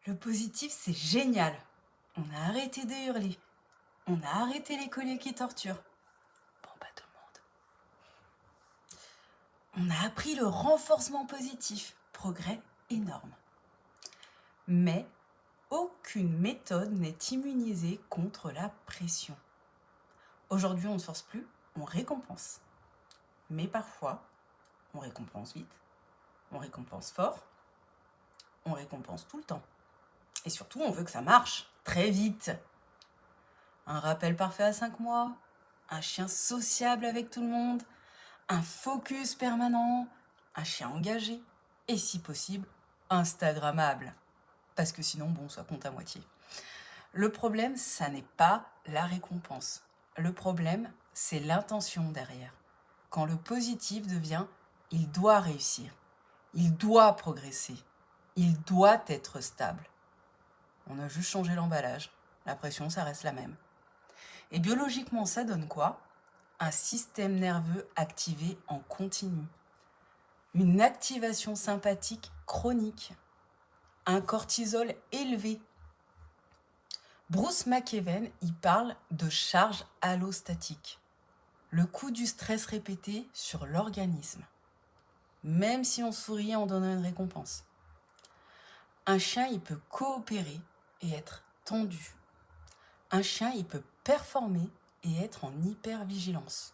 Le positif, c'est génial. On a arrêté de hurler. On a arrêté les colliers qui torturent. Bon, pas tout le monde. On a appris le renforcement positif. Progrès énorme. Mais aucune méthode n'est immunisée contre la pression. Aujourd'hui, on ne se force plus, on récompense. Mais parfois, on récompense vite, on récompense fort, on récompense tout le temps. Et surtout, on veut que ça marche très vite. Un rappel parfait à 5 mois, un chien sociable avec tout le monde, un focus permanent, un chien engagé et si possible, instagrammable. Parce que sinon, bon, ça compte à moitié. Le problème, ça n'est pas la récompense. Le problème, c'est l'intention derrière. Quand le positif devient « il doit réussir », il doit progresser, il doit être stable. On a juste changé l'emballage. La pression, ça reste la même. Et biologiquement, ça donne quoi? Un système nerveux activé en continu. Une activation sympathique chronique. Un cortisol élevé. Bruce McEwen y parle de charge allostatique. Le coût du stress répété sur l'organisme. Même si on sourit en donnant une récompense. Un chien, il peut coopérer et être tendu. Un chien, il peut performer et être en hypervigilance.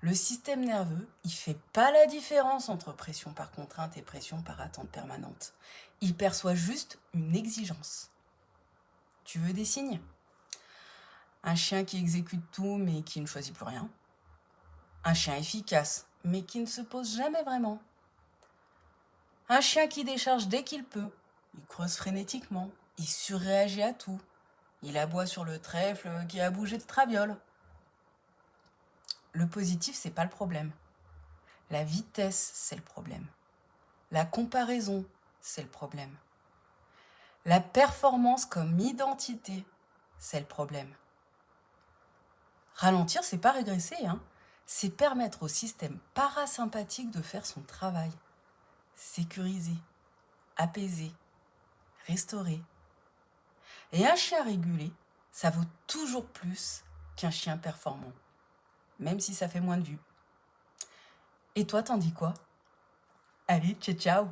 Le système nerveux, il ne fait pas la différence entre pression par contrainte et pression par attente permanente. Il perçoit juste une exigence. Tu veux des signes? Un chien qui exécute tout mais qui ne choisit plus rien. Un chien efficace mais qui ne se pose jamais vraiment. Un chien qui décharge dès qu'il peut. Il creuse frénétiquement. Il surréagit à tout. Il aboie sur le trèfle qui a bougé de traviole. Le positif, c'est pas le problème. La vitesse, c'est le problème. La comparaison, c'est le problème. La performance comme identité, c'est le problème. Ralentir, c'est pas régresser, hein. C'est permettre au système parasympathique de faire son travail. Sécuriser, apaiser, restaurer. Et un chien régulé, ça vaut toujours plus qu'un chien performant, même si ça fait moins de vues. Et toi, t'en dis quoi? Allez, ciao ciao!